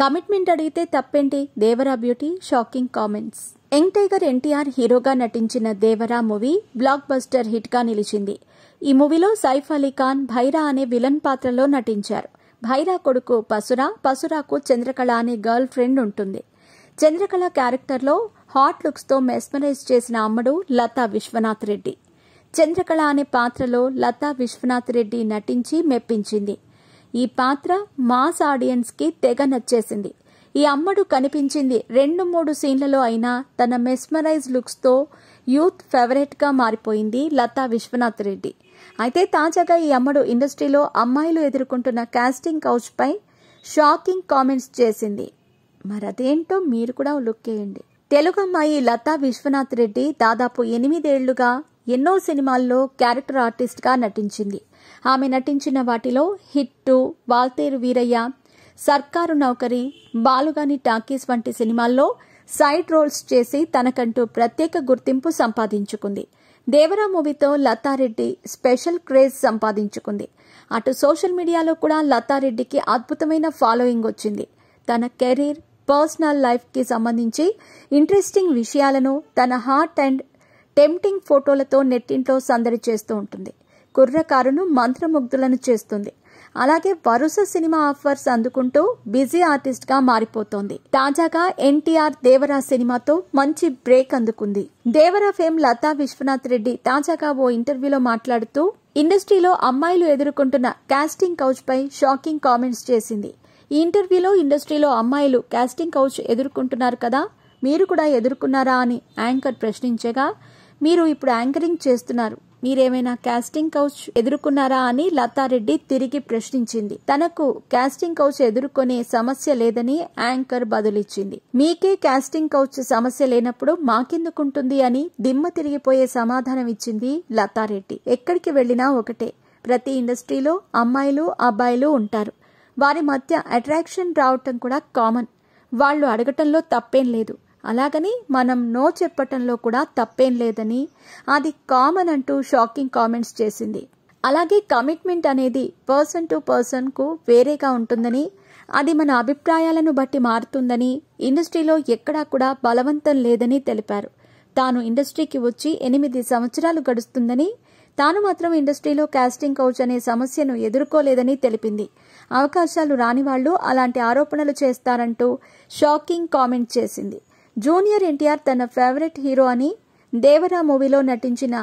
Commitment అడిగితే తప్పేంటి, Devara beauty shocking comments. Young tiger NTR హీరోగా నటించిన Devara movie block buster hit గా నిలిచింది. ఈ మూవీలో సైఫ్ అలీ ఖాన్ భైరా అనే విలన్ పాత్రలో నటించారు. భైరా కొడుకు పసురాకు చంద్రకళ అనే గర్ల్ ఫ్రెండ్ ఉంటుంది. చంద్రకళ క్యారెక్టర్లో హాట్ లుక్స్ తో మెస్మరైజ్ చేసిన అమ్మడు లతా విశ్వనాథ్ రెడ్డి. చంద్రకళ అనే పాత్రలో లతా విశ్వనాథ్ రెడ్డి నటించి మెప్పించింది. ఈ పాత్ర మాస్ ఆడియన్స్ కి తెగ నచ్చేసింది. ఈ అమ్మడు కనిపించింది 2-3 సీన్లలో అయినా తన మెస్మరైజ్ లుక్స్ తో యూత్ ఫేవరెట్ గా మారిపోయింది లతా విశ్వనాథ్ రెడ్డి. అయితే తాజాగా ఈ అమ్మడు ఇండస్ట్రీలో అమ్మాయిలు ఎదుర్కొంటున్న కాస్టింగ్ కౌచ్ పై షాకింగ్ కామెంట్స్ చేసింది. మరదేంటో మీరు కూడా లుక్ వేయండి. తెలుగు అమ్మాయి లతా విశ్వనాథ్ రెడ్డి దాదాపు 8 ఏళ్లుగా ఎన్నో సినిమాల్లో క్యారెక్టర్ ఆర్టిస్ట్ గా నటించింది. ఆమె నటించిన వాటిలో హిట్టు, వాల్తేరు వీరయ్య, సర్కారు నౌకరీ, బాలుగాని టాకీస్ వంటి సినిమాల్లో సైడ్ రోల్స్ చేసి తనకంటూ ప్రత్యేక గుర్తింపు సంపాదించుకుంది. దేవరా మూవీతో లతారెడ్డి స్పెషల్ క్రేజ్ సంపాదించుకుంది. అటు సోషల్ మీడియాలో కూడా లతారెడ్డికి అద్భుతమైన ఫాలోయింగ్ వచ్చింది. తన కెరీర్, పర్సనల్ లైఫ్ కి సంబంధించి ఇంట్రెస్టింగ్ విషయాలను తన హాట్ అండ్ టెంప్టింగ్ ఫోటోలతో నెట్టింట్లో సందడి చేస్తూ ఉంటుంది. కుర్రకారును మంత్రముగ్ధులను చేస్తుంది. అలాగే వరుస సినిమా ఆఫర్స్ అందుకుంటూ బిజీ ఆర్టిస్ట్ గా మారిపోతోంది. తాజాగా ఎన్టీఆర్ దేవరా సినిమాతో మంచి బ్రేక్ అందుకుంది. దేవరా ఫేమ్ లతా విశ్వనాథ్ రెడ్డి తాజాగా ఓ ఇంటర్వ్యూలో మాట్లాడుతూ ఇండస్ట్రీలో అమ్మాయిలు ఎదుర్కొంటున్న కాస్టింగ్ కౌచ్ పై షాకింగ్ కామెంట్స్ చేసింది. ఈ ఇంటర్వ్యూలో ఇండస్ట్రీలో అమ్మాయిలు కాస్టింగ్ కౌచ్ ఎదుర్కొంటున్నారు కదా, మీరు కూడా ఎదుర్కొన్నారా అని యాంకర్ ప్రశ్నించగా, మీరు ఇప్పుడు యాంకరింగ్ చేస్తున్నారు, మీరేమైనా కాస్టింగ్ కౌచ్ ఎదుర్కొన్నారా అని లతారెడ్డి తిరిగి ప్రశ్నించింది. తనకు కాస్టింగ్ కౌచ్ ఎదుర్కొనే సమస్య లేదని యాంకర్ బదులిచ్చింది. మీకే కాస్టింగ్ కౌచ్ సమస్య లేనప్పుడు మాకెందుకుంటుంది అని దిమ్మ తిరిగిపోయే సమాధానం ఇచ్చింది లతారెడ్డి. ఎక్కడికి వెళ్లినా ఒకటే, ప్రతి ఇండస్ట్రీలో అమ్మాయిలు అబ్బాయిలు ఉంటారు. వారి మధ్య అట్రాక్షన్ రావటం కూడా కామన్. వాళ్లు అడగటంలో తప్పేం లేదు, అలాగని మనం నో చెప్పటంలో కూడా తప్పేం లేదని, అది కామన్ అంటూ షాకింగ్ కామెంట్స్ చేసింది. అలాగే కమిట్మెంట్ అనేది పర్సన్ టు పర్సన్ కు వేరేగా ఉంటుందని, అది మన అభిప్రాయాలను బట్టి మారుతుందని, ఇండస్ట్రీలో ఎక్కడా కూడా బలవంతం లేదని తెలిపారు. తాను ఇండస్ట్రీకి వచ్చి 8 సంవత్సరాలు గడుస్తుందని, తాను మాత్రం ఇండస్ట్రీలో కాస్టింగ్ కౌచ్ అనే సమస్యను ఎదుర్కోలేదని తెలిపింది. అవకాశాలు రాని వాళ్లు అలాంటి ఆరోపణలు చేస్తారంటూ షాకింగ్ కామెంట్ చేసింది. జూనియర్ ఎన్టీఆర్ తన ఫేవరెట్ హీరో అని, దేవరా మూవీలో నటించిన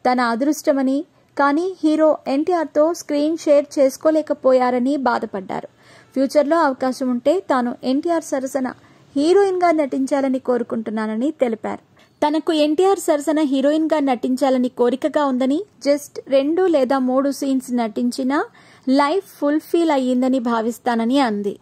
తన అదృష్టమని, కానీ హీరో ఎన్టీఆర్తో స్క్రీన్ షేర్ చేసుకోలేకపోయారని బాధపడ్డారు. ఫ్యూచర్లో అవకాశం ఉంటే తాను ఎన్టీఆర్ సరసన హీరోయిన్ గా నటించాలని కోరుకుంటున్నానని తెలిపారు. తనకు ఎన్టీఆర్ సరసన హీరోయిన్ గా నటించాలని కోరికగా ఉందని, జస్ట్ 2 లేదా 3 సీన్స్ నటించినా లైఫ్ ఫుల్ఫిల్ అయ్యిందని భావిస్తానని అంది.